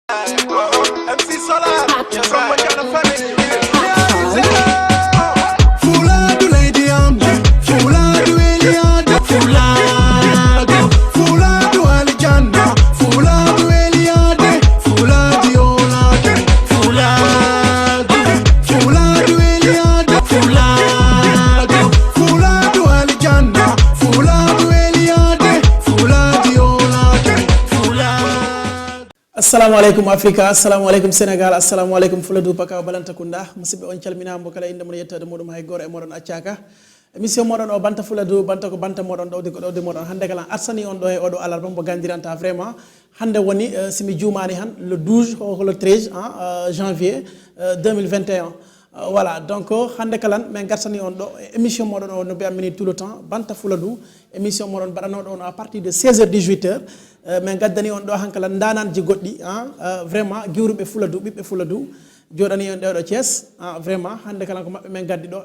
MC Solar, you're from Montana family. Fulado lady fulado Eliada, fulado Alejandra, fulado Eliade, fulado Yolade, fulado Eliada, fulado Alejandra, fulado Eliade, fulado Yolade, fulado. Assalamu alaikum Africa, assalamu alaikum Senegal, assalamu alaikum Fuladu Paka Balantakunda, Musibe on calmina mbokala inde mon yetta de modum hay gore e modon accaka. Émission modon o banta Fuladu banta ko banta modon dawdi ko dawdi modon hande kala arsani on do e odo alarba mo gandiranta vraiment hande woni simi juumani han le 12 ou le 13 janvier 2021. Voilà, donc hande kalan men garsani on do émission modon o no be amini tout le temps banta Fuladu émission modon badano do à partir de 16h 18h men gaddani on do hankala ndananji goddi vraiment giwrube Fuladu bibbe Fuladu jodani on do Thiès vraiment hande kala ko mabbe men gaddi do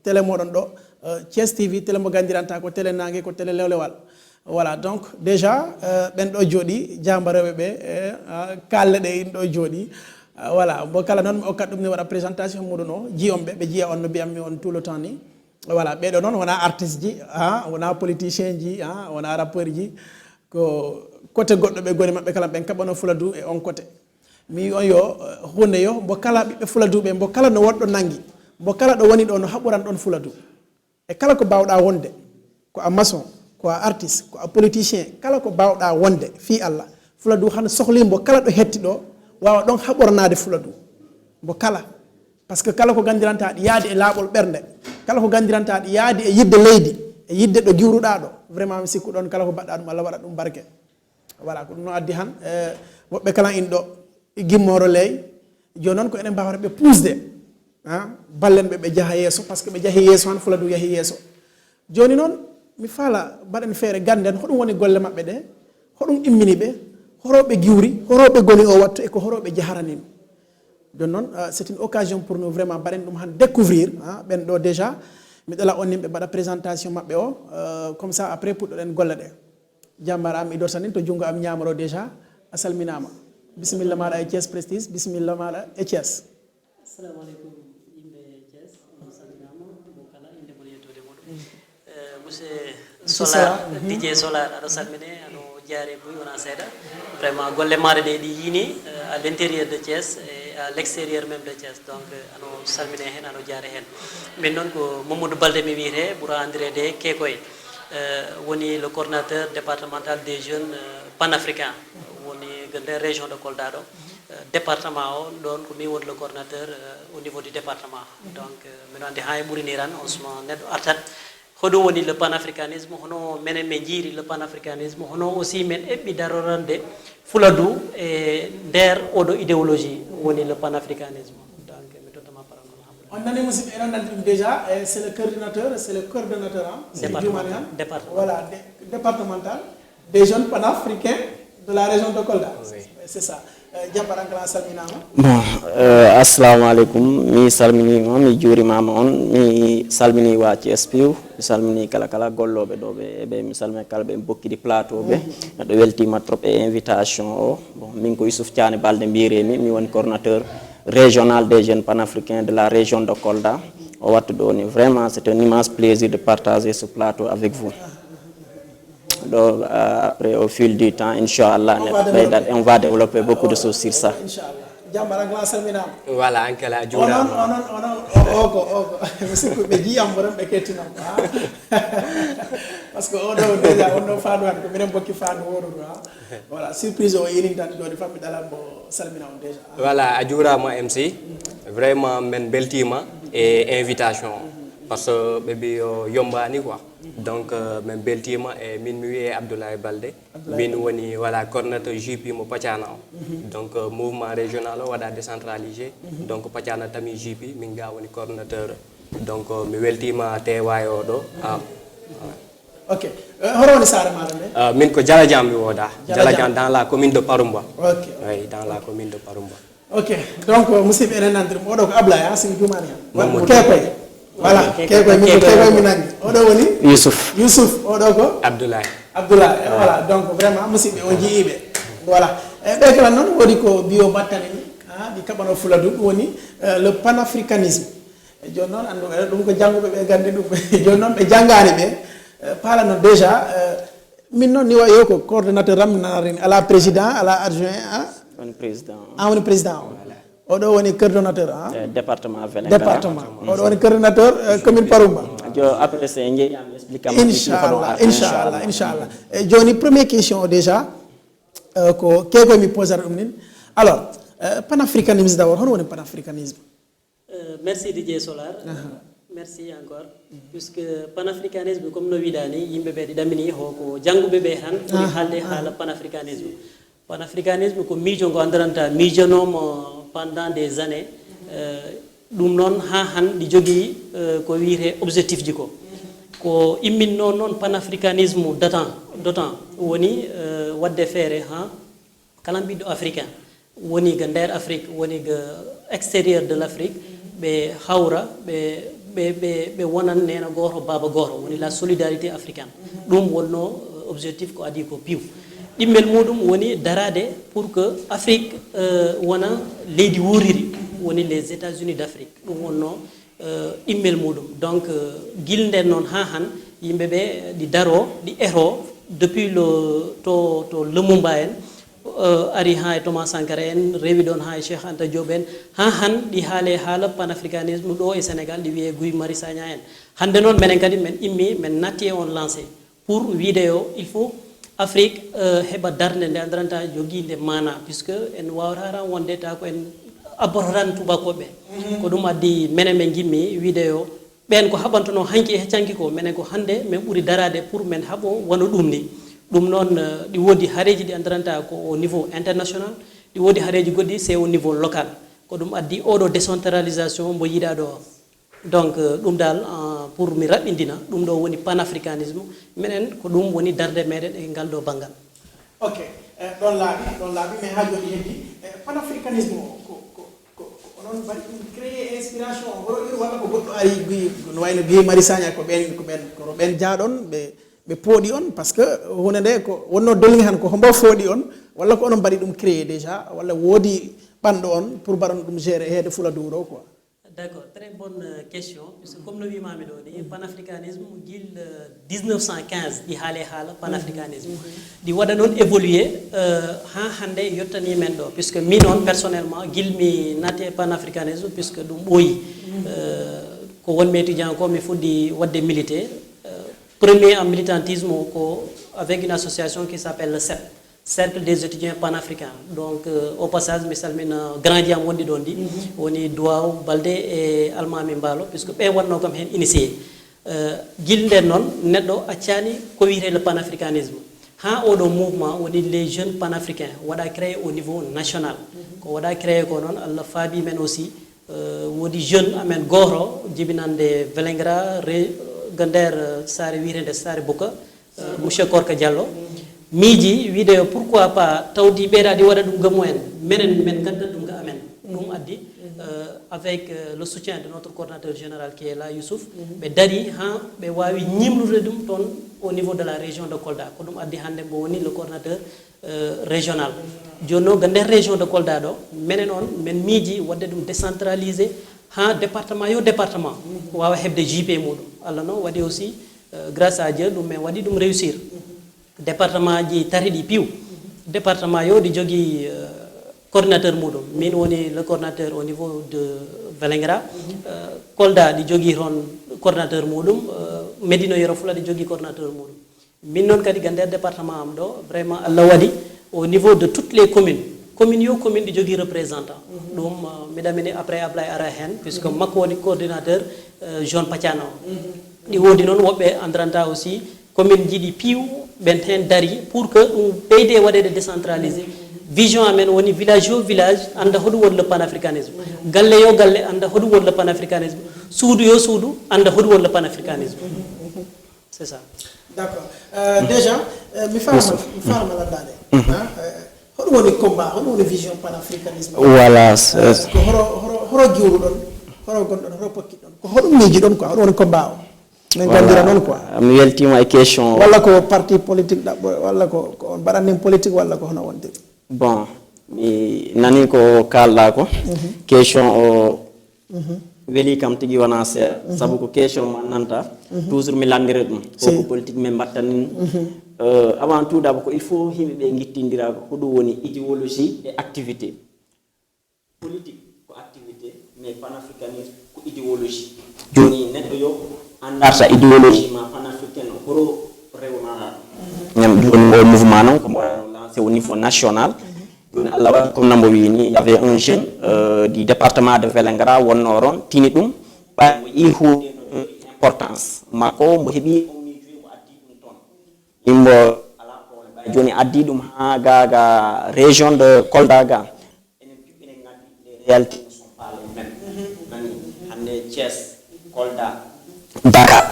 télé modon do Thiès TV télé mo gandiranta ko télé nangue ko télé lewlewal. Voilà, donc déjà ben do jodi jambarewe be kalle de do jodi. Voilà, bo kala non o kadum ni wara présentation muduno jiombe be jiya on no biammi on tout le temps ni. Voilà, be do non wona artiste ji wona politicien ji wona rappeur ji ko côté goddo be goni mabbe kala ben kabano Fuladu e on côté mi on yo hunde yo bo kala bibbe Fuladu be bo kala no woddo nangi bo kala do woni do no haburan don Fuladu e kala ko bawda wonde ko a maçon ko a artiste ko a politicien kala ko bawda wonde fi Allah Fuladu han sohli bo kala do hetti do wawa don habornade Fuladu bo kala parce que kala ko gandiranta yaadi e labol bernde kala ko gandiranta yaadi e yidde leydi e yidde do giwruda do vraiment mi sikku don kala ko badda dum Allah wada dum barke. Voilà, ko no addi han wobbe kala indo gimmoro ley jonon ko enen bawra be pusde ballen be jaha yeso parce que be jahi yeso han Fuladu yahi yeso joni non mi fala baden fere ganden hodum woni golle mabbe de hodum immini be horobe giwri horobe goni o watto e ko horobe jaharanim don non c'est une occasion pour nous vraiment baden dum han découvrir ben do déjà mi dala on nimbe bada présentation mabbe o comme ça après pour den golle de jambar am idor sanin to jungo am nyamaro déjà asalminama bismillah mala e Thiès Prestige bismillah mala e Thiès. Assalamu alaikum imbe Thiès asalminama bo kala inde mo yetode modum monsieur Solar DJ Solar ado salmine ano jare buy wona seda vraiment golle mare de di yini à l'intérieur de Thiès et à l'extérieur même de Thiès donc ano salmine hen ano jare hen min non ko Mamadou Balde mi wiete bura andire de kekoy woni le coordinateur départemental des jeunes panafricains woni gande région de Kolda do département o don ko mi woni le coordinateur au niveau du département donc min andi hay buriniran on suma neddo artat hodo woni le panafricanisme hono menen me jiri le panafricanisme hono aussi men ebbi darorande Fuladu e der odo idéologie woni le panafricanisme donc mi totama parole on nani musidɓe enon nandi déjà c'est le coordinateur c'est le coordonnateur département voilà départemental des jeunes panafricains de la région de Kolda. Oui. C'est ça. Jamparankala salminama. Bon, assalamu alaikum. Mi salmini mi juri mama on mi salmini wa Thiès Piw mi salmini kala kala gollobe dobe be mi salmini kala be bokki di plateau be do weltima trop e invitation o bon min ko Youssouf Thiane Balde mbiremi mi woni coordinateur régional des jeunes panafricains de la région de Kolda o wattu do ni vraiment c'est un immense plaisir de partager ce plateau avec vous. Donc, après au fil du temps inchallah on va développer beaucoup de choses sur ça. Voilà, anche la giura. Parce que on déjà on fa do ko minen bokki fa do wodo voilà surprise o yini tan do fammi dala bo salmina on déjà. Voilà, a giura mo MC vraiment men beltima et invitation parce que bébé yombani quoi. Donc men beltima e min mi wiye Abdoulaye Balde min woni voilà coordinateur JP mo Pacana donc mouvement régional o wada décentralisé donc Pacana tami JP min ga woni coordinateur donc mi weltima tewayo do OK horoni sare madame min ko Jalajam mi woda Jalajam dans la commune de Parumba. OK oui dans la commune de Parumba. OK donc musidɓe enen nandir mo do ko Ablaye simi jumani han kekoy voilà kekoy mi nangi odo woni Youssouf odo ko Abdoulaye voilà donc vraiment musidɓe o jiiɓe voilà ɓe kala noon woni ko bio battane ni ɗi kaɓano fuladu ɗum woni le panafricanisme e joni noon andu ɗum ko jannguɓe ɓe gandi ɗum joni noon ɓe janggani ɓe paalano déjà min noon ni wayo ko coordonnateur am nanarin ala président ala adjoint woni président woni président o oɗo woni coordonnateur département Vélingara département oɗo woni coordonnateur commune Paroumba jo après c'est jeeyam expliquam inchallah joni première question déjà ko keko mi posata ɗum nin alors panafricanisme d'abord hono woni panafricanisme merci DJ Solar merci encore puisque panafricanisme comme no wiɗani yimɓeɓe ɗi ɗamini hoko jangguɓe ɓe tan ɓuri haalde haala panafricanisme ko miijo ngo andiranta miijonomo pendant des années ɗum noon ha han ɗi jogui ko wiyete objectif ji ko imminno noon panafricanisme d'autant woni wadde feere ha kala ɓiɗɗo africain woni ga nder Afrique woni ga extérieur de l'Afrique ɓe hawra ɓe wonan nena goto baba goto woni la solidarité africaine ɗum wonno objectif ko adi ko piw ɗimmel muɗum woni darade pour que Afrique wona leydi wuriri woni les États-Unis d'Afrique ɗum wonno immel muɗum donc guilden noon ha han yimɓeɓe ɗi daro ɗi eto depuis to Lumumba en ari ha e Thomas Sankara en rewi ɗon ha e Cheikh Anta Diop en ha han ɗi haale haala panafricanisme ɗo e Sénégal ɗi wiye Guy Marius Sagna en hande noon menen kadi men immi men natti e on lancé pour wiide yo il faut Afrique heɓa darde nde andiranta joguinde mana puisque en wawata wonde ta ko en abbototan tubakoɓe ko ɗum addi menen men gimmi wiide yo ɓen ko haɓantono hanki e heccanki ko menen ko hande min ɓuuri darade pour men haɓo wona ɗum ni ɗum noon ɗi woodi hareji ɗi andiranta ko au niveau international ɗi woodi hareji goɗɗi c'est au niveau local ko ɗum addi oɗo décentralisation mbo yiɗa ɗo donc ɗum dal pour mi raɓɓindina ɗum ɗo woni panafricanisme minen ko ɗum woni darde meɗen e ngal ɗo banggal ok ɗon laaɓi mais ha joni heddi panafricanisme ko onon mbaɗi ɗum créé inspiration oɗo iri walla ko goɗɗo ari no wayno Guy Marius Sagna ko ɓen jaaɗon ɓe pooɗi on par ce que hunde nde ko wonno dolli han ko hombo fooɗi on walla ko onon mbaɗi ɗum créé déjà walla woodi ɓanɗo on pour mbaɗon ɗum géré heede Fouladou ɗo quoi. D'accord, très bonne question puisque comme no wimami ɗo ni panafricanisme guil 1915 ɗi haale haala panafricanisme ɗi waɗa noon évolué ha hande yettani men ɗo puisque min on personnellement guilmi natti e panafricanisme puisque ɗum ɓooyi ko wonmi étudiant ko mi fuɗɗi wadde milité premier en militantisme ko avec une association qui s'appelle le CEP Cercle des étudiants panafricains donc au passage mi salmina grand diam wonɗi ɗon ɗi woni Duwaw Balde e Almami Mballo puisque ɓen watno kam hen initié guilden noon neɗɗo accani ko wiyete le panafricanisme ha oɗo mouvement woni les jeunes panafricains waɗa créé au niveau national ko waɗa créé ko noon Allah faabi men aussi woodi jeune amen goto jibinande Vélingara ga nder saare wiyetede Saare Bouka monsieur Korka Diallo miiji wiide pourquoi pas tawdi ɓeeɗa ɗi waɗa ɗum gamo en menen men gadda ɗum ga amen ɗum addi avec le soutien de notre coordinateur général qui est là Youssouf ɓe dari ha ɓe wawi ñimlude ɗum toon au niveau de la région de Kolda ko ɗum addi hande mbo woni le coordinateur régional joni noon ga nder région de Kolda ɗo menen on men miiji wadde ɗum décentralisé ha département yo département wawa hebde JP muɗum Allah noon waɗi aussi grâce à Dieu ɗum men waɗi ɗum réussir département ji tati ɗi piw département yo ɗi jogui coordinateur muɗum min woni le coordinateur au niveau de Vélingara Kolda ɗi jogui toon coordinateur muɗum Médina Yoro Fula ɗi jogui coordinateur muɗum min noon kadi ga nder département am ɗo vraiment Allah waɗi au niveau de toutes les communes yo commune ɗi jogui représentant ɗum mi ɗamini après Ablaye ara hen puisque makko woni coordinateur Jean Patiano ɗi woodi noon woɓɓe andiranta aussi commune jiɗi piiw ɓen hen dari pour que ɗum ɓeyde waɗede décentralisé vision amen woni village yo village anda hoɗum woni le panafricanisme galle yo galle anda hoɗum woni le panafricanisme suudu yo suudu anda hoɗum woni le panafricanisme c'est ça d'accord déjà mi faama landade hoɗum woni combat hoɗum woni vision panafricanisme voilà ko horo giwruɗon horo gonɗon horo pokkiɗon ko hoɗum miiji ɗon quoi hoɗum woni combat o min gandira noon quoi mi weltima e question walla ko parti politique ɗaɓɓo walla ko on mbaɗannin politique walla ko hono wontiri bon mi nani ko kalɗa ko question o weli kam tigi wona seeɗa sabu ko question mo nanta toujours mi landire ɗum ko politique min mbattanin avant tout d'abord ko il faut yimɓe ɓe gittindira ko ɗum woni idéologie et activité politique ko activité mais panafricanisme ko idéologie joni neɗɗo yo andarta idéologie ma panafricaine o horo rewna ñam joni o mouvement noon komo lancé au niveau national joni allah waɗi comme nambo wini il y avait un jeune du département de Vélingara wonno ron tini ɗum ɓay mo yi hunde no importance makko mbo heeɓi ommi joyi mo addi ɗum toon yimbo ala problème ɓay joni addi ɗum ha gaga région de Kolda ga enen enen gandi les réalités ne sont pas les mêmes nani hande Thiès Kolda Dakar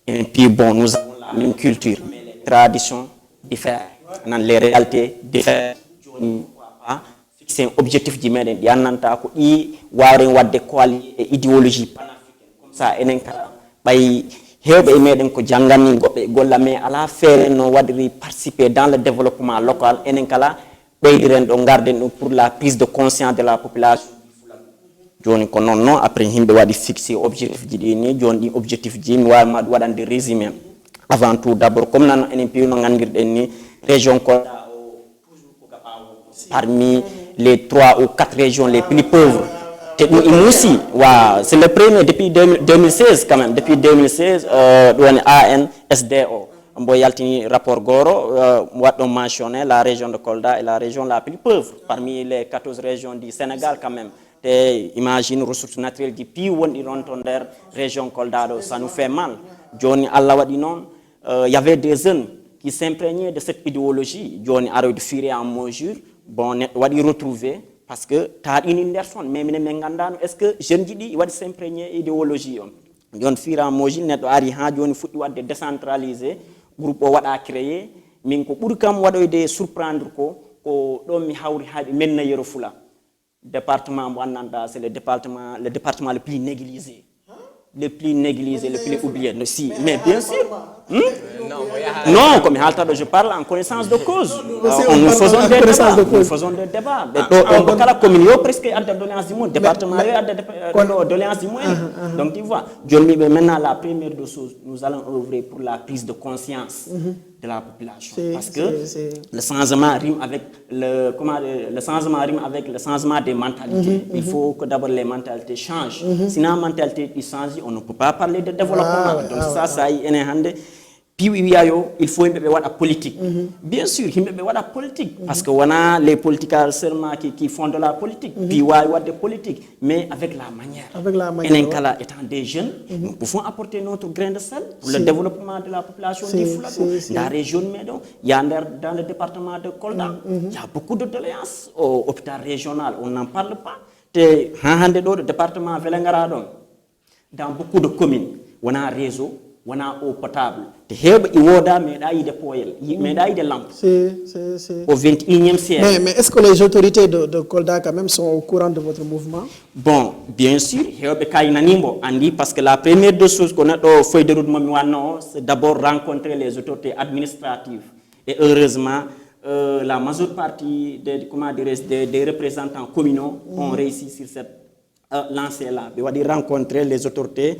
et puis bon nous avons la même culture mais les traditions diffèrent les réalités diffèrent joni pas fixer un objectif ji meɗen ɗi annanta ko ɗi wawren wadde coallié e idéologie panafricaine comme ça enen kala ɓay hewɓe e meɗen ko jangganni goɓɓe golla mais ala feere no waɗiri participer dans le développement local enen kala ɓeydiren ɗo garden ɗum pour la prise de conscience de la population joni ko noon noon après yimɓe waɗi fixé objectif ji ɗi ni joni ɗi objectif ji mi wawima waɗande résumé avant tout d'abord comme nan enen piwi no gandirɗen ni région Kolda o toujours ko gaɓawo parmi les 3 ou 4 régions les plus pauvres te ɗum imusi wa c'est le premier depuis 2016 quand même depuis 2016 ɗum woni ANSDO mbo yaltini rapport goro waɗɗon mentionné la région de Kolda est la région la plus pauvre parmi les 14 régions du Sénégal quand même te imagine ressources naturelles ji pi wonɗi ɗon to nder région Kolda ɗo ça nous fait mal joni Allah waɗi noon il y avait des jeunes qui s'imprégnaient de cette idéologie joni aroyde fur et à mesure bon neɗɗo waɗi retrouvé parce que taɗini nder son mais minen min gandano est ce que jeune ji ɗi waɗi s'imprégné idéologie on joni fur et à mesure neɗɗo ari ha joni fuɗɗi wadde décentralisé groupe o waɗa créé min ko ɓuuri kam waɗoyde surprendre ko ɗon mi hawri haɓe menna yero fula département mo annanda c'est le département le plus négligé le plus négligé le plus oublié si mais bien sûr non comme haltaɗo je parle en connaissance de cause nous faisons des débats ɗo kala commune yo presque adda doléance du monde département yo adda doléance du monde donc tu vois joni ɓe maintenant la première des choses nous allons œuvrer pour la prise de conscience de la population parce que le changement rime avec le changement des mentalités il faut que d'abord les mentalités changent sinon la mentalité change on ne peut pas parler de développement donc ça y enen hande il faut yimɓe ɓe waɗa politique bien sûr yimɓe ɓe waɗa politique parce que wona les politiciens seulement qui font de la politique puis wawi wadde politique mais avec la manière enen kala étant des jeunes nous pouvons apporter notre grain de sel pour le développement de la population du Fulaɗo la région meɗen y a dans le département de Kolda il y a beaucoup de doléances au hôpital régional on n'en parle pas te ha hande ɗo ɗo département Vélingara ɗon dans beaucoup de communes wona réseau wona eau potable te hewɓe i wooda meeɗa yide poyel meeɗa yide lampe au 21e siècle mais est ce que les autorités de Kolda quand même sont au courant de votre mouvement bon bien sûr hewɓe kay nanimbo andi par ce que la première des choses ko neɗɗo feuille de route momi wanno o c'est d'abord rencontrer les autorités administratives et heureusement la majeure partie des représentants communaux ont réussi sur cette lancée là ɓe waɗi rencontrer les autorités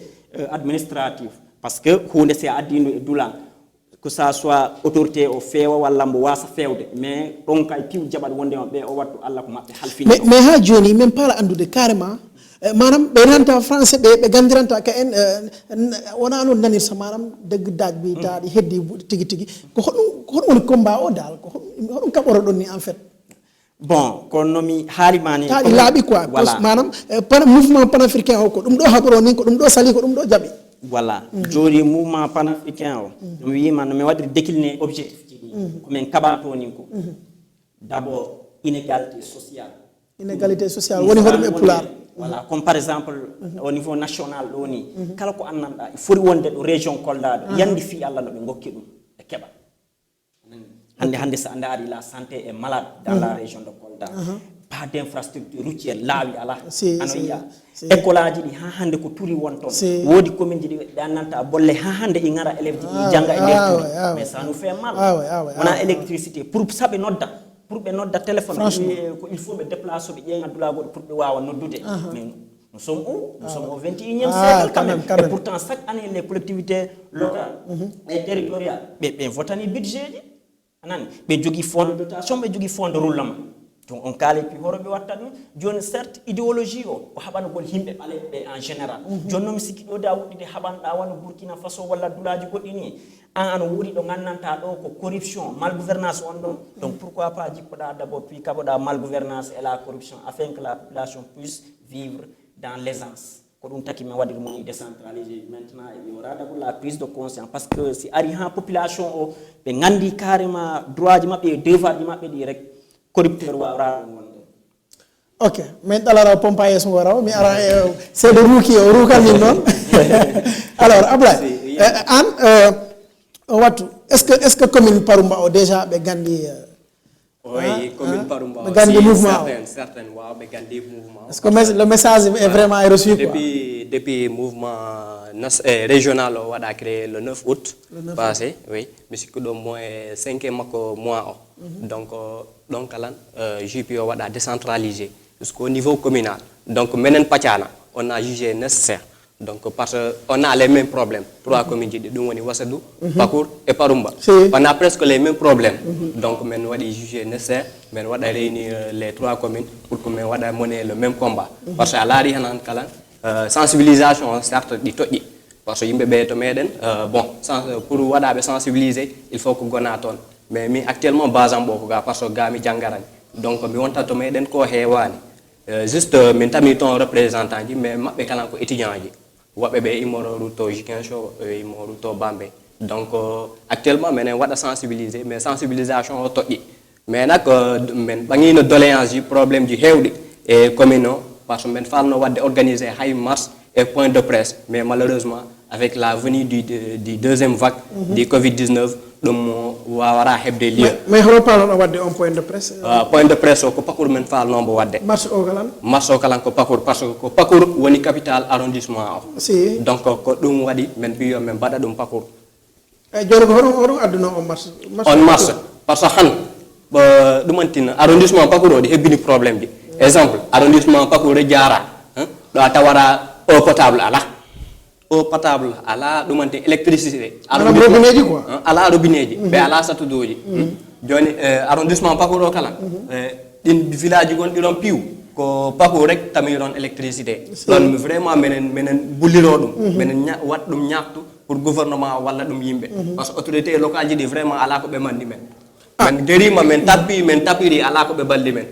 administratives parce que hunde se addino e dulan que ça soit autorité o feewa walla mbo wasa fewde mais ɗon kay piw jaɓat wonde on ɓe o wattu Allah ko maɓɓe halfini mais ha joni min paala andude carrément manam ɓe nanta français ɓe gandiranta ka en wona noon nanirta manam degg bi taɗi heddi tigi tigi ko hoɗum woni combat o dal ko hoɗum kaɓoro ɗon ni en fait bon kono nomi haalimani taɗi laaɓi quoi manam mouvement panafricain o ko ɗum ɗo haɓoro ni ko ɗum ɗo sali ko ɗum ɗo jaaɓi voilà joni mouvement panafricain o mi wima no mi waɗiri décliné objectif ji ɗi komin kaɓatoni ko d'abord inégalité sociale woni hoɗum e pulaar voilà comme par exemple au niveau national ɗo ni kala ko annanɗa il foti wonde ɗo région Kolda ɗo yandi fi Allah no ɓe gokki ɗum ɓe keɓa hande sa daari la santé est malade dans la région de Kolda pas d'infrastructure routière laawi ala ano yiya école aji ɗi ha hande ko turi won toon woodi commune ji ɗi annanta bolle ha hande i ngara élève ji ɗi jangga e nder turi mais ça nous fait mal wona électricité pour saɓe nodda pour ɓe nodda téléphone ko il faut ɓe déplace ɓe ƴeeŋa dulagoɗo pour ɓe wawa noddude mais nous sommes où nous sommes au 21e siècle quand même et pourtant chaque année les collectivités locales et territoriales ɓe votani budget ji anani ɓe jogui fonds de dotation ɓe jogui fonds de roulement donc on kaali pi horo ɓe watta ɗum joni certes idéologie o ko haɓanugol yimɓe ɓaleɓe en général joni noon mi sikki ɗo da woɗɗide haɓanɗa wona Burkina Faso walla dulaji goɗɗi ni an woodi ɗo gandanta ɗo ko corruption mal gouvernance on ɗon donc pourquoi pas jippoɗa d'abord puis kaɓoɗa mal gouvernance et la corruption afin que la population puisse vivre dans l'aisance ko ɗum taki min waɗi ɗum décentralisé maintenant il y aura d'abord la prise de conscience parce que si ari ha population o ɓe gandi carrément droit ji maɓɓe e devoir ji maɓɓe ɗi rek corrupteur wawra ɗum wonde ok min ɗalara pompa yeeso ngo raw mi ara seeɗo ruuki o ruukal min noon alors Ablaye an wattu est ce que commune Paroumba o déjà ɓe gandi oui commune Paroumba ɓe gandi mouvement certaine waaw ɓe gandi mouvement est ce que le message est vraiment reçu quoi depuis mouvement régional o waɗa créé le 9 août passé oui mi sikku ɗo moins 5e makko mois o donc ɗon kalan JP o waɗa décentralisé jusqu'au niveau communal donc menen Pacana on a jugé nécessaire donc parce que on a les mêmes problèmes trois communes ji ɗum woni Wassadou Pakour et Paroumba on a presque les mêmes problèmes donc men waɗi jugé nécessaire men waɗa réunir les trois communes pour que men waɗa mener le même combat parce que a laari hanan kala sensibilisation certes ɗi toƴƴi par ce que yimɓe ɓe to meɗen bon pour waɗaɓe sensibiliser il faut ko gona toon mais mi actuellement base am ɓo ko ga par ce que ga mi janggarani donc mi wonta to meɗen ko heewani juste min tami toon représentant ji mais maɓɓe kala ko étudiant ji woɓɓe ɓe immoro rutto Ziguinchor immo rutto Bambey donc actuellement minen waɗa sensibiliser mais sensibilisation o toƴƴi mais nak min ɓaŋino doléance ji probléme ji heewɗi e commune o par ce que men falno wadde organiser hay marche et point de presse mais malheureusement avec la venue du deuxième vague du Covid-19 ɗum wawara hebde lieu mais hono palnoɗo wadde on point de presse point de presse o ko Pakour men falnomo wadde marche o kalan ko Pakour parce que ko Pakour woni capital arrondissement o si donc ko ɗum waɗi men mbiyo men mbaɗa ɗum Pakour eyyi joni ko hoɗum adduno on marche on marche par ce que han ɗumantina arrondissement Pakour o ɗi hebbini probléme ji exemple arrondissement Pakour e Diara ɗo a tawara eau potable ala ɗumante électricité robinet ji quoi ala robinet ji ɓe ala satudoji joni arrondissement Pakour o kala ɗin village ji gonɗi ɗon piiw ko Pakour rek tami ɗon électricité ɗon vraiment minen bulliro ɗum minen wat ɗum ñaktu pour gouvernement walla ɗum yimɓe par ce que autorité locale ji ɗi vraiment ala ko ɓe mandi men men guérima men tapiri ala ko ɓe balli men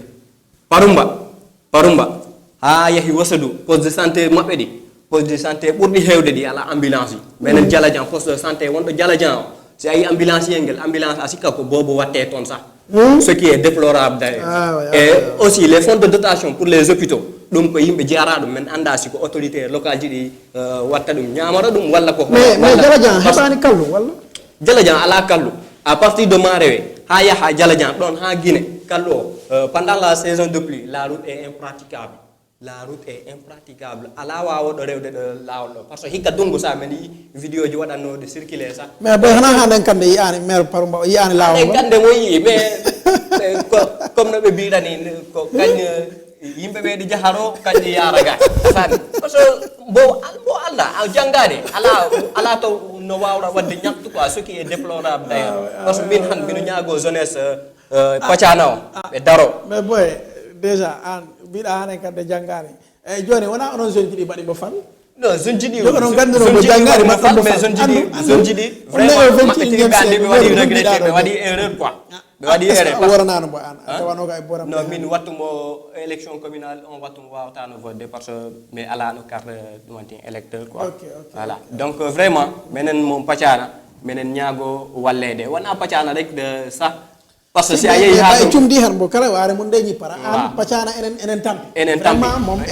Paroumba ha yahi Wassadou poste de santé maɓɓe ɗi poste de santé ɓurɗi heewde ɗi ala ambulance ji minen Dialajan poste de santé wonɗo Dialajan o si a yi ambulance yel ngel ambulance a sikka ko bobo watte toon sah ce qui est déplorable d'ailleurs et aussi les fonds de dotation pour les hôpitaux ɗum ko yimɓe jeyara ɗum men anda si ko autorité locale ji ɗi watta ɗum ñamata ɗum walla ko mais Dialajan heɓani kallu walla Dialajan ala kallu à partir de Marewe ha yaha Dialajan ɗon ha Guinée kallu o pendant la saison de pluie la route est impraticable ala wawoɗo rewde ɗo lawol ɗo par ce que hikka dungu sa men yi vidéo ji waɗannoɗe circulé sa mais boy hana handen kande yiyani maire Paroumba o yiyani lawol ngol kande mo yi mais comme no ɓe mbiɗani ko kañ yimɓe ɓe ɗi jaharo kañƴi yaraga fami par ce que bo Allah a janggade ala to no wawra wadde ñaktu quoi ce qui est déplorable d'ailleurs parce que min han mino ñaago jeunesse Pacana o ɓe daro mais boy déjà an mbiɗa hanen kande janggani eyyi joni wona onon jeune ji ɗi mbaɗi mo fal non jeune ji ɗi onon ganduno mo janggari mbaɗɗo mo fal jeune ji ɗi vraiment ɓe waɗi regretté ɓe waɗi erreur quoi ɓe waɗi erreur woranano mbo an tawano ka e boram non min wattumo élection communale on wattumo wawatano vodde par ce que mi alano carte ɗumantin électeur quoi voilà donc vraiment minen mo Pacana minen ñaago wallede wona Pacana rek de ça parce que si a yeehi ha cumdi hen bo kala ware mun deñi para an Pacana enen tampi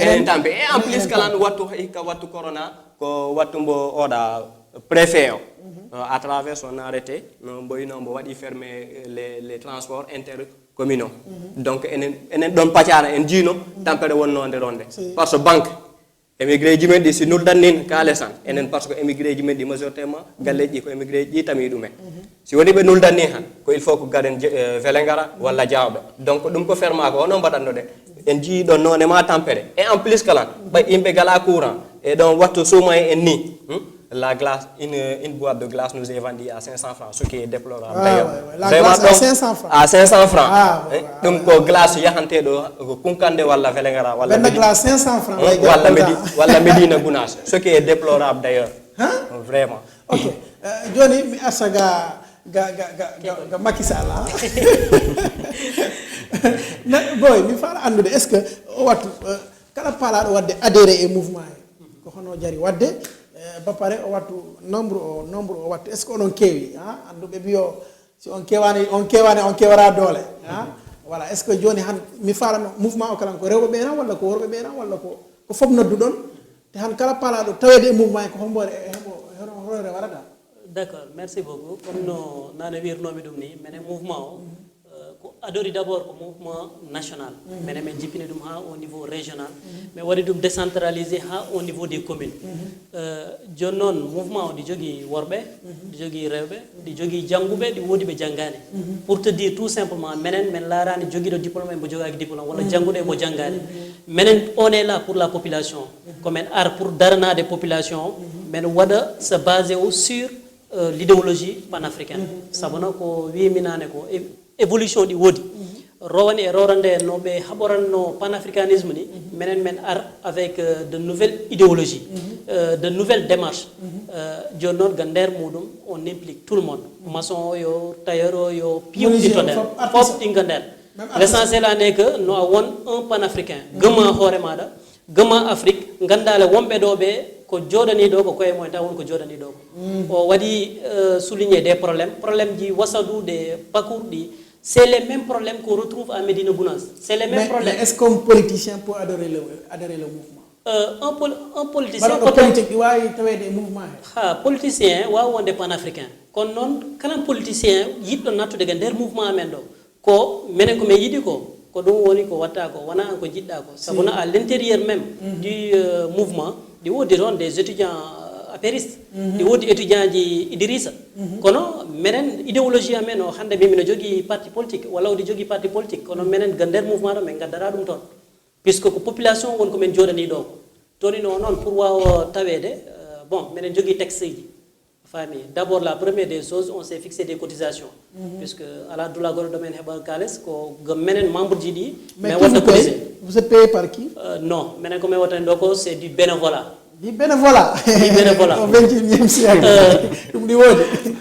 et en plus kala wattu corona ko wattu mbo oɗa préfet o à travers son arrêté no mboyino mbo waɗi fermer les transports intercommunaux donc enen ɗon Pacana en jiino tampere wonnode ronde par ce que émigré ji men ɗi si nuldan nin kaale san enen par ce que émigré ji men ɗi majoritairement galleji ɗi ko émigré ji tami ɗumen si woni ɓe nuldan ni han ko il faut ko gaden wele ngara walla jawɓe donc ɗum ko ferma ko onon mbaɗanno ɗe en jii ɗon noone ma tampere et en plus kalan ɓay yimɓe gala courant et ɗon wattu suuma en ni la glace une boîte de glace nous est vendue à 500 francs ce qui est déplorable d'ailleurs la glace à 500 francs à 500 francs ɗum ko glace yahanteɗo ko kunkande walla wele ngara walla benn glace 500 francs walla Medina Gounass ce qui est déplorable d'ailleurs vraiment ok joni mi asa ga Macky Sall boy mi faala andude est ce que o wattu kala paalaɗo wadde adhéré e mouvement he ko hono jari wadde ba pare o wattu nombre o wattu est ce que onon keewi anduɓe mbiyo si on kewani on kewara doole voilà est ce que joni han mi falano mouvement o kala ko rewɓe ɓe tan walla ko worɓe ɓe tan walla ko fof nodduɗon te han kala paalaɗo tawede e mouvement he ko hombore hono warata. D'accord, merci beaucoup. Comme nous avons vu le mouvement, ko adori d'abord au mouvement national, mais nous avons au niveau régional, mais nous avons décentralisé au niveau des communes. Jonon mouvement di jogi worbe, di jogi rewbe, di jogi jangube, di wodi be jangane. Pour te dire tout simplement, menen men lara ni jogi do diplôme bo jogi ak diplôme wala jangude bo jangane. Menen on est là pour la population, comme un art pour darna des populations, mais wada se baser sur l'idéologie panafricaine. Sabona ko wi minane ko évolution di wodi rowani e rorande no be haboranno panafricanisme ni menen men ar avec de nouvelles idéologies de nouvelles démarches jonnon gander mudum on implique tout le monde maçon yo tailleur yo piou di toner fop tingander l'essentiel ane que no won un panafricain gema hore mada gema Afrique gandale wombe do be ko jodani do ko koye moy tawon ko jodani do ko o wadi souligner des problèmes di wasadou des parcours di c'est les mêmes problèmes qu'on retrouve à Medina Gounass. C'est les mêmes problèmes. Mais est-ce qu'un politicien peut adhérer le mouvement? Un politicien politicien on est panafricain. Quand non quand politicien yitto nattude gander mouvement men do ko menen ko me yidi ko dum woni ko watta ko wana ko jidda ko sabuna à l'intérieur même du mouvement di wodi ron des étudiants apéristes di wodi étudiants ji Idrissa kono menen idéologie amen o hande mimino jogi parti politique wala di jogi parti politique kono menen gander mouvement do men gaddara dum ton puisque ko population won ko men jodani do ko toni non pour wa tawede bon menen jogi texte ji famille d'abord la première des choses on s'est fixé des cotisations puisque ala dula gol domaine heba kales ko menen membre ji di mais vous êtes payé par qui non menen ko me watan do ko c'est du bénévolat. Du bénévolat. Au 21e siècle.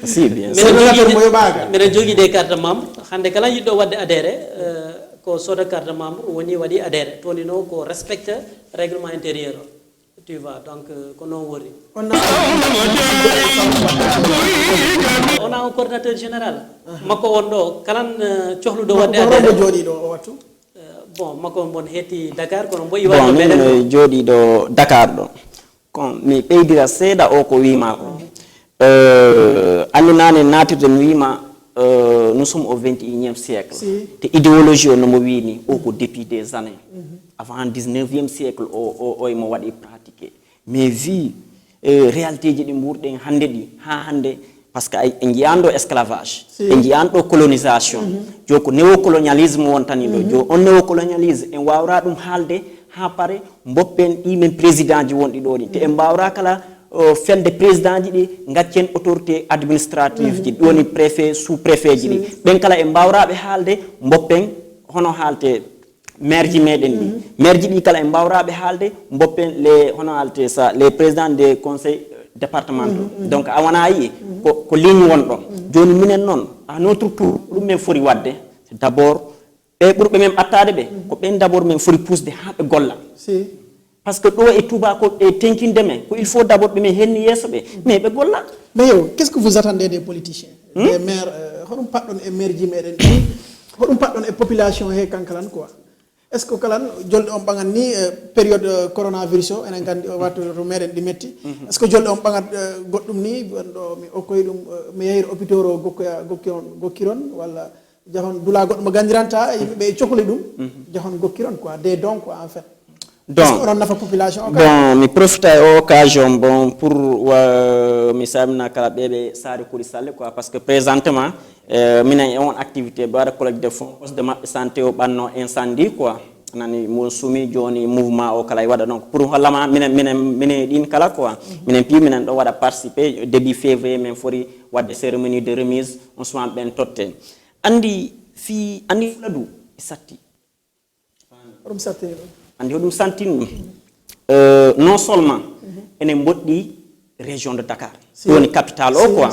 Si, bien sûr. Mais jogi des cartes membres. Hande kala yiddo wadde adhéré ko soda carte membre woni wadi adhéré. Toni no ko respecte règlement intérieur. Tu vois donc kono wori. On a un coordinateur général. Mako wondo kalan cohlu do wadde adhéré. Jodi do wattu. Bon mako bon heti Dakar kono boyi wadde ben jodi do Dakar do. Mi ɓeydira seeɗa o ko wima ko anninane natirde mi wima nous sommes au 21e siècle te idéologie o nomo wini o ko depuis des années avant 19e siècle o emo waɗi pratiqué mais vu réalité ji ɗi ɓurɗen hande ɗi ha hande par ce que en jiyando esclavage en jiyando colonisation jo ko néocolonialisme wontani ɗo jo on néocolonialisme en wawra ɗum haalde ha pare mboppen ɗimen président ji wonɗi ɗo ni te en mbawra kala felde président ji ɗi gaccen autorité administrative ji ɗoni préfet sous préfet ji ɗi ɓen kala en mbawraɓe haalde mboppen hono haalte maire ji meɗen ɗi maire ji ɗi kala en mbawraɓe haalde mboppen les hono haalte ça les présidents des conseils départementaux donc a wona yi ko ligne wonɗo joni minen noon à notre tour ɗum men fori wadde c'est d'abord ɓe ɓurɓe men ɓattade ɓe ko ɓen d'abord men fori pusde ha ɓe golla parce que ɗo e tubako e tenkinde men ko il faut d'abord ɓe men henni yesso ɓe mais ɓe golla mais yo qu'est ce que vous attendez des politiciens des maires hoɗum paɗɗon e maire ji meɗen ɗi hoɗum paɗɗon e population he kankalan quoi est ce que kalan jolɗe on ɓagat ni période coronavirus o enen gandi o wattu to meɗen ɗi metti est ce que jolɗe on ɓagat goɗɗum ni ɗo mi okkoye ɗum mi yeyir hôpital o gokkiron walla jahon dula goɗɗo mo gandiranta yimɓeɓe cohli ɗum jahon gokkiron quoi des dons quoi en fait donc on nafa population bon mi profita e occasion bon pour mi samina kala bebe sari kuri salle quoi parce que présentement minen on activité bara collecte de fonds poste de santé o banno incendie quoi nani mo sumi joni mouvement o kala wada donc pour hollama minen din kala quoi minen pi minen do wada participer début février men fori wadde cérémonie de remise on soit ben totte andi fi andi ladu satti rum satti andi hodum santin non seulement ene boddi région de Dakar woni capitale o quoi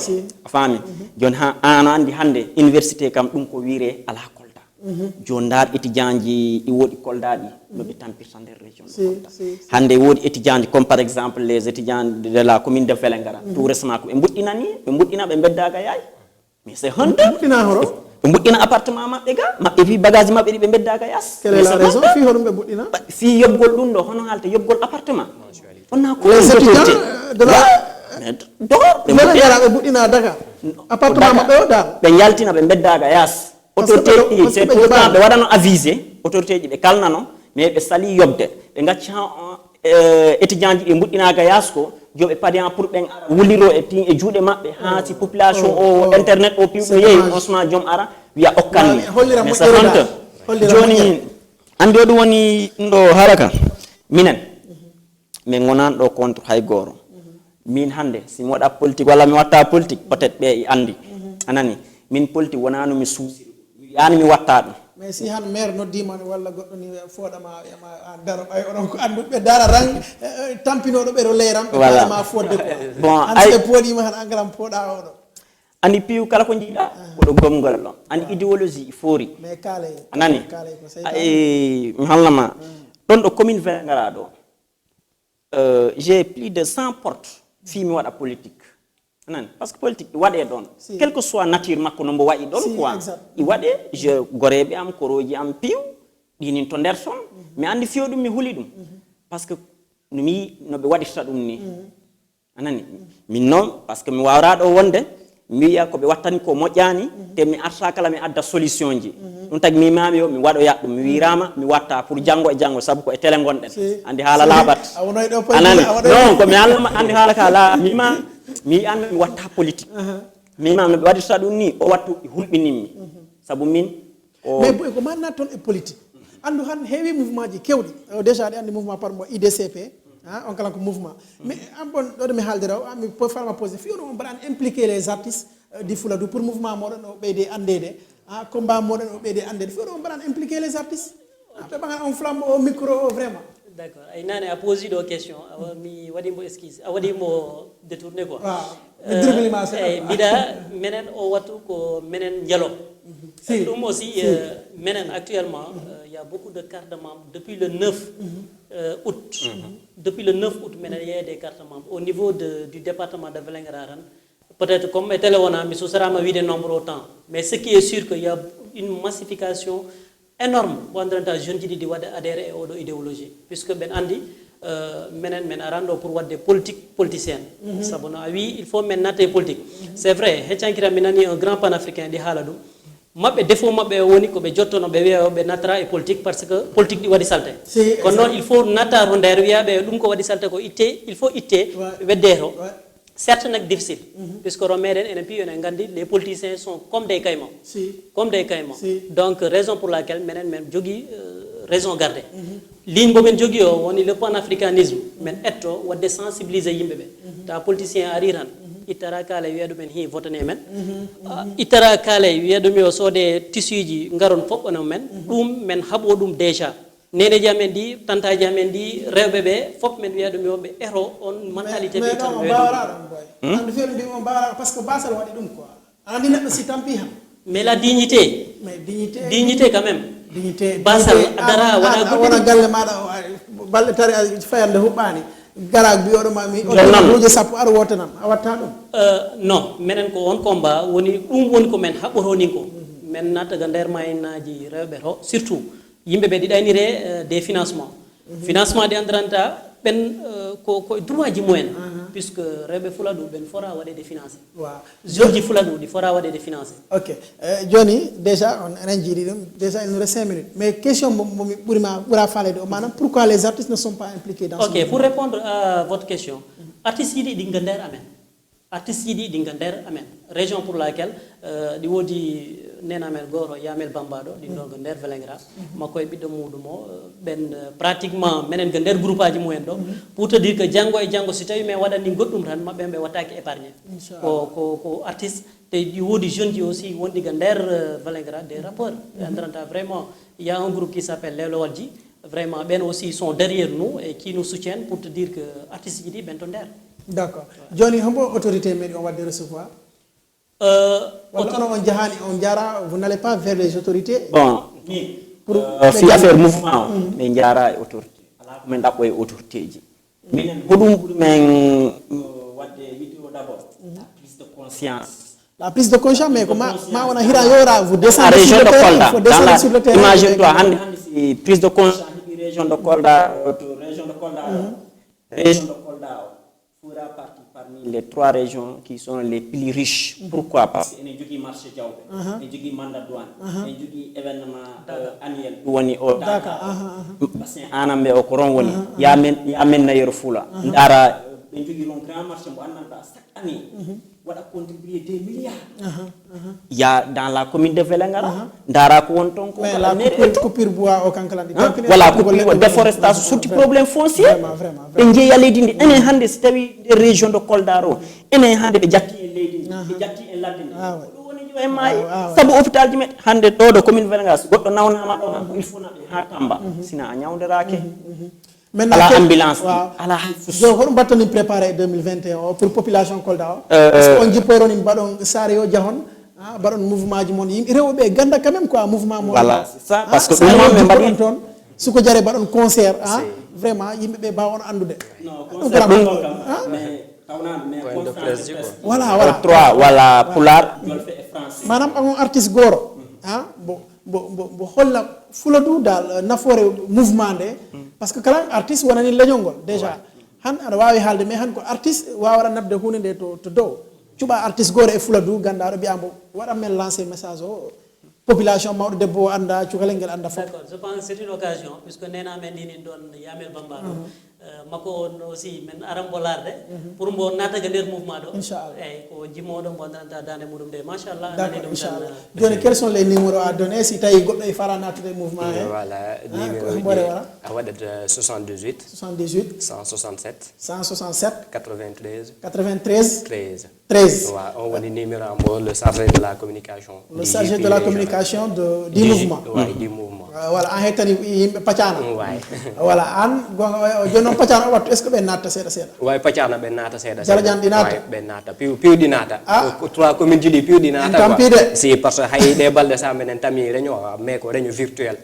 fami jon ha an andi hande université kam dum ko wiire ala kolda jon dar étudiant ji wodi kolda di do be tampirta der région de Kolda hande wodi étudiant comme par exemple les étudiants de la commune de Vélingara tout récemment ko be mbuddina be beddaga yaay mais c'est honte mbuddina horo be mbuddina appartement mabbe ga mabbe fi bagage mabbe di be beddaga yas quelle est la raison fi horum be mbuddina fi yobgol dum do hono halte yobgol appartement on a ko les étudiants de la Vélingara be mbuddina Dakar appartement mabbe o dal be yaltina be beddaga yas autorité c'est pourtant be wadano aviser autorité ji be kalnano mais be sali yobde be ngacci étudiant ji be mbuddinaga yas ko jobe padian pour ben wuliro e tin e juude mabbe ha ci population o internet o piwbe yeyi osma jom ara wiya okkanni mais ça hante joni andi o dum woni ndo haraka minen min gonan do contre hay goro min hande si mi wada politique wala mi watta politique peut-être be andi anani min politique wonanu mi suusi yani mi watta dum mais si han maire noddima walla goddo ni fodama ma daro ay onon ko andube dara rang tampinodo be ro leeram voilà. ma fodde ko bon ay podima han angaram poda odo andi piu kala ko jida ko do gomgol don andi idéologie fori mais kale anani ko sey mi hallama don do commune Vélingara do j'ai plus de 100 portes fi mi wada politique nan parce que politique wade don quel que soit nature makko no mbo wayi don quoi i wade je gorebe am koroji am piw dinin to der son mi andi fiodum mi huli dum parce que mi no be wadita dum ni anani min non parce que mi wawra do wonde mi wiya ko be wattani ko mojjani te mi arta kala mi adda solution ji dum tagi mi mami yo mi wado yaddum mi wirama mi watta pour jango e jango sabu ko e tele gonden andi hala labat anani non ko mi andi hala kala mi andi mi watta politique mi mam no be wadita dum ni o wattu hulbinimmi sabu min o mais boy ko manna ton e politique andu han heewi mouvement ji kewdi déjà di andi mouvement par mo IDCP on kala ko mouvement mais am bon do mi haldira mi po farma poser fi on bran impliquer les artistes di Fuladu pour mouvement modon o beede andede combat modon o beede andede fi on bran impliquer les artistes to bangal on flamme au micro vraiment d'accord ay nane a posé do question mi wadi mo esquisse a wadi mo détourner quoi bida menen o watu ko menen dialo donc aussi menen actuellement il y a beaucoup de cartes de membres depuis le 9 août depuis le 9 août menen il y a des cartes de membres au niveau du département de Vélingara peut-être comme télé wona mi so sarama wide nombre autant mais ce qui est sûr que il y a une massification énorme wandranta jeune ji di wada adhérer au idéologie puisque ben andi menen men arando pour wadde politique politicienne sabono oui il faut men naté politique c'est vrai heccankira minani un grand panafricain di haladum mabbe défaut mabbe woni ko be jottono be wi'a be natra e politique parce que politique di wadi salte kono non il faut nata ronder wi'a be dum ko wadi salte ko il faut itte weddero certes nak difficile puisque romeren en puis on gandi les politiciens sont comme des caïmans donc raison pour laquelle menen men jogi raison garder ligne bo men jogi o woni le panafricanisme men etto wadde sensibiliser yimbe be ta politicien ariran itara kala wi'adu men hi votane men itara kala wi'adu mi o sode tissuji ngaron fobbono men dum men habo dum déjà nene jamen di tanta jamen di rewbe be fop men wi'adu mi be ero on mentalité be tan mais non and fiir bi on baara parce que basal wadi dum quoi andi neddo si tampi ham mais la dignité dignité quand même dignité basal dara wana galle maada balle tari fayande hubbani garak bi odo mami odo sappo ar wotanam a watta dum non menen ko on combat woni dum woni ko men haboroni ko men nataga der maynaji rewbe ro surtout yimbe be di daynire des financement de andranta ben ko droit ji mumen puisque rebe fuladu ben fora wade de financer waaw joji fuladu di fora wade de financer ok Johnny déjà on enen jiiɗi ɗum déjà il nous reste 5 minutes mais question momi ɓura falede o manam pourquoi les artistes ne sont pas impliqués dans ok pour répondre à votre question artistes yi ɗi gander amen artistes yi ɗi gander amen région pour laquelle ɗi wodi nenamen goro yamel bambado ɗi ɗo go nder Vélingara makko e ɓiɗɗo muɗum o ɓen pratiquement menen go nder groupe aji mumen ɗo pour te dire que janggo e janggo si tawi min waɗani goɗɗum tan mabɓe ɓe wattaki épargné ko artiste te ɗi wodi jeune ji aussi wonɗi go nder Vélingara des rappeurs andaranta vraiment il y a un groupe qui s'appelle Lelo Walji vraiment ɓen aussi sont derrière nous et qui nous soutiennent pour te dire que artistes ji ɗi ɓen to nder d'accord Johnny hombo autorité meɗi on wadde recevoir on jahani on jara vous n'allez pas vers les autorités bon pour fi affaire mouvement mais jara e autorité ala ko men dabbo e autorité ji minen hodum buri men wadde vidéo d'abord la prise de conscience la prise de conscience mais ko ma wona hira yora vous descendez région de Kolda faut descendre sur le terrain imagine toi hande si prise de conscience di région de Kolda région de Kolda fera partie parmi les 3 régions qui sont les plus riches. Pourquoi? Parce qu'il y a un marché Djaoube, il y a un mandat douane, il y a un événement annuel woni o Dakar. Parce que anambe o koron woni ya men na yor fula. Ndara be jogi un grand marché mo annanta chaque année. Wada contribuer des milliards. Il y a dans la commune de Vélingara, Ndara ko won ton ko la coupure bois au Kankalandi. Voilà, coupure déforestation surtout problème foncier. Vraiment. Be jeeya leydi ndi enen hande so tawi de région de Kolda ro enen hande be jatti en leydi ndi be jatti en ladde ndi do woni jo e maayi sabu hôpital ji met hande do commune Vélingara so goddo nawnama do il faut nabe ha Tamba sina a nyawderake maintenant ala ambulance ala so hono battani préparer 2021 pour population Kolda parce que on jipporo ni badon sare yo jahon badon mouvement ji mon yimbe rewbe ganda quand même quoi mouvement mon voilà c'est ça parce que dum men badi ton suko jare badon concert vraiment yimbe be bawon andude non concert mais tawna mais conférence voilà 3 wala pular manam am artiste goro bo holla fuladu dal nafore mouvement de parce que kala artiste wonani leñongol déjà han ana wawi halde mais han ko artiste wawara nabde hunde to dow cuba artiste goro e fuladu gandaro biambo wada men lancer message o population mawdo debbo anda cukale ngel anda fop. D'accord, je pense que c'est une occasion puisque nena men dini don Yamel Bambado mako on aussi men arambolarde pour mbo nata ga der mouvement do inchallah ko jimodo mbo nanta dande mudum de machallah d'accord inchallah joni quels sont les numéros à donner si tay goddo e fara natude mouvement voilà numéro a wadat 78 167 93 on woni numéro mo le chargé de la communication du mouvement du mouvement voilà en hetani yimbe pacana voilà an jono pacana wattu est ce que be nata seda way pacana be nata seda jarajan di nata be nata piu di nata ko 3 commune ji di piu di nata si parce que hay de balde sa menen tami reño mais ko reño virtuel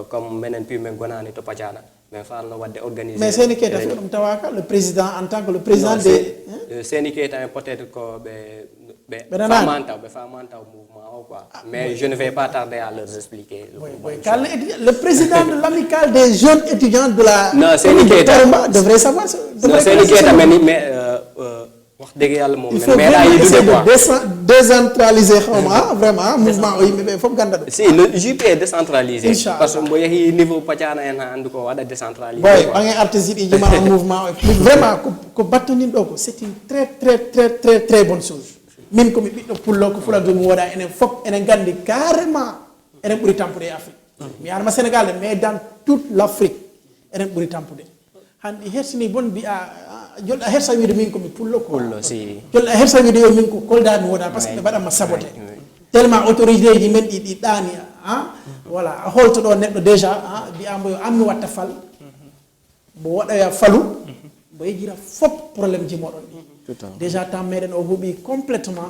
comme menen piu men gonani to pacana mais fa no wadde organiser mais seni keta fu dum tawaka le président en tant que le président de seni keta peut-être ko be famanta mouvement quoi mais je ne vais pas tarder à leur expliquer le président de l'amicale des jeunes étudiants de la non seni keta devrait savoir seni keta mais wax deug yalla mom mais la yi dudé quoi décentraliser xawma vraiment mouvement yimbe fop ganda do si le JP est décentralisé parce que mbo yahi niveau pacana en andu ko wada décentralisé boy ba ngay artiste yi jima mouvement vraiment ko battonin do ko c'est une très bonne chose min ko mi biddo pullo ko fula do mo wada enen fop enen gandi carrément enen buri tampude Afrique mi arma Sénégal mais dans toute l'Afrique enen buri tampude handi hersini bon bi jolda hersa wiide min ko mi pullo si jolda hersa wiide yo min ko kolda mi woda parce que bada ma saboté tellement autorité ji men di dani voilà holto do neddo déjà bi ambo yo ammi watta fal bo wada ya falu bo yejira fop problème ji modon déjà temps meden o hubi complètement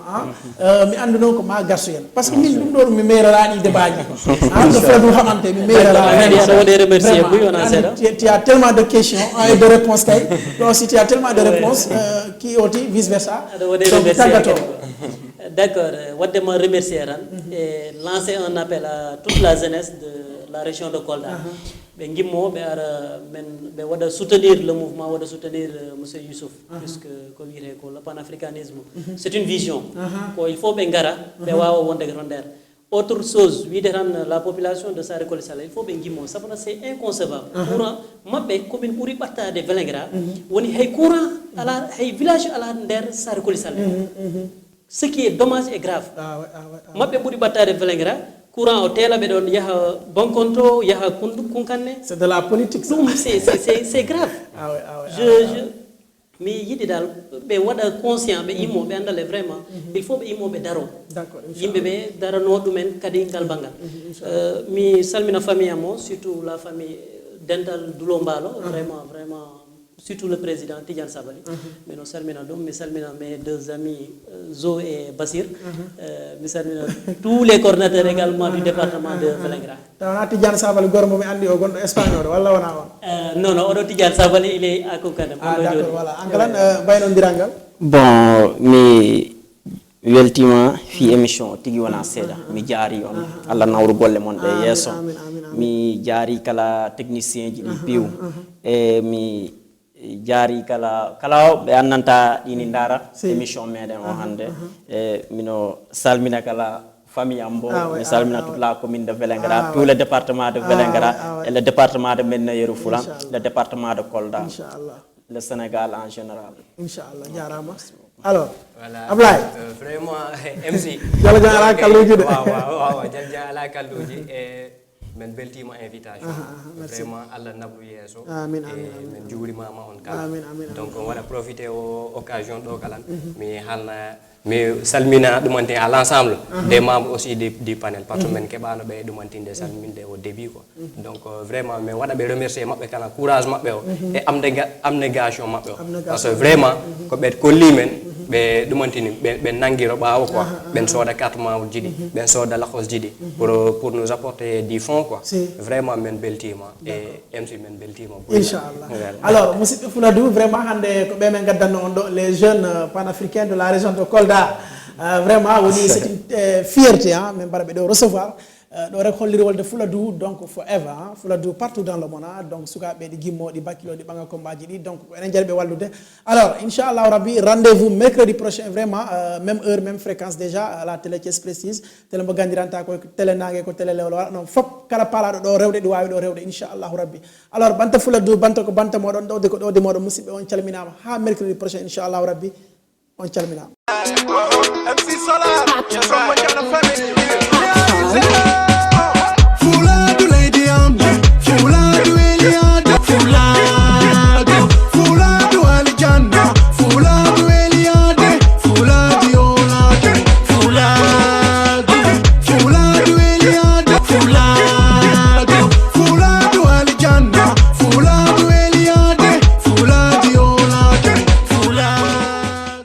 mi andu non ko ma garso yen parce que min dum do mi meerani débaji do fadu xamanté mi meerani so wone remercier bu yona seda tu as tellement de questions et de réponses kay donc si tu as tellement de réponses qui oti vice versa d'accord wadde ma remercier ran et lancer un appel à toute la jeunesse de la région de Kolda ɓe gimmo ɓe ara men ɓe waɗa soutenir le mouvement waɗa soutenir monsieur Youssouf puisque ko wiyete ko le panafricanisme c'est une vision ko il faut ɓe gara ɓe wawa wonde ton nder autre chose wiide tan la population de Sare Koli Sala il faut ɓe gimmo sabuna c'est inconcevable courant maɓɓe komin ɓuuri ɓattade Vélingara woni hay courant ala hay village ala nder Sare Koli Sala ce qui est dommage et grave maɓɓe ɓuuri ɓattade Vélingara courant o tela ɓe ɗon yaha Bonkonto yaha Kunkanne c'est de la politique ɗum c'est grave mi yiɗi dal ɓe waɗa conscient ɓe immo ɓe andale vraiment il faut ɓe immo ɓe daro yimɓe ɓe darano ɗumen kadi ngal bangal mi salmina famille am o surtout la famille dental Dulo Mbalo vraiment surtout le président Tidiane Sabali mais no salmina ɗum mi salmina mes deux amis Zo et Basir mi salmina tous les coordinateurs également du département de Vélingara tawana Tidiane Sabali goto momi andi o gonɗo Espagne oɗo walla wona on non oɗo Tidiane Sabali il est à Koukadam d'accord voilà an kalan mbaynodirral ngal bon mi weltima fi émission o tigi wona seeɗa mi jaari on Allah nawru golle mon ɗe yesso mi jaari kala technicien ji ɗi piw e mi jaari kala ɓe annanta ɗini ndara émission meɗen o hannde e mino salmina kala famille am bo mi salmina toute la commune de Vélingara tout le département de Vélingara et le département de Médina Yoro Foulah le département de Kolda le Sénégal en général inchallah jarama alors voilà Ablaye vraiment MC jalaja ala kalluji de waaw jalaja ala kalluji e men beltima invitation vraiment Allah nabru yesso amin men juurimama on kala amin donc on waɗa profiter o occasion ɗo kalan mi halna mi salmina ɗumantin à l'ensemble des membres aussi du panel parce que men keɓano ɓe ɗumantinde salminde au début quoi donc vraiment min waɗa ɓe remercier maɓɓe kala courage maɓɓe o e abnégation maɓɓe o parce que vraiment ko ɓe kolli men ɓe ɗumantini ɓe nanguiro ɓawo quoi ɓen sooda carte membre jiɗi ɓen sooda lakos jiɗi pour nous apporter du fonds quoi vraiment men beltima e MC men beltima inchallah alors musidɓe Fuladu vraiment hande ko ɓe men gaddanno on ɗo les jeunes panafricains de la région de Kolda vraiment woni c'est une fierté min mbaɗa ɓe ɗo recevoir ɗo rek hollirwolde Fuladu donc forever Fuladu partout dans le monde donc sukaɓe ɗi gimmoɗi bakkiloɗi ɓaga combaji ɗi donc enen jaari ɓe wallude alors inchallahu rabbi rendez-vous mercredi prochain vraiment même heure même fréquence déjà à la télé Thiès Prestige télé mo gandiranta ko télé nangue ko télé lewlo waɗa non fop kala paalaɗo ɗo rewde ɗi wawi ɗo rewde inchallahu rabbi alors banta Fuladu banta ko banta moɗon ɗowde ko ɗowde moɗon musidɓe on calminama ha mercredi prochain inchallahu rabbi on calminama MC Solar, you're from Montana family.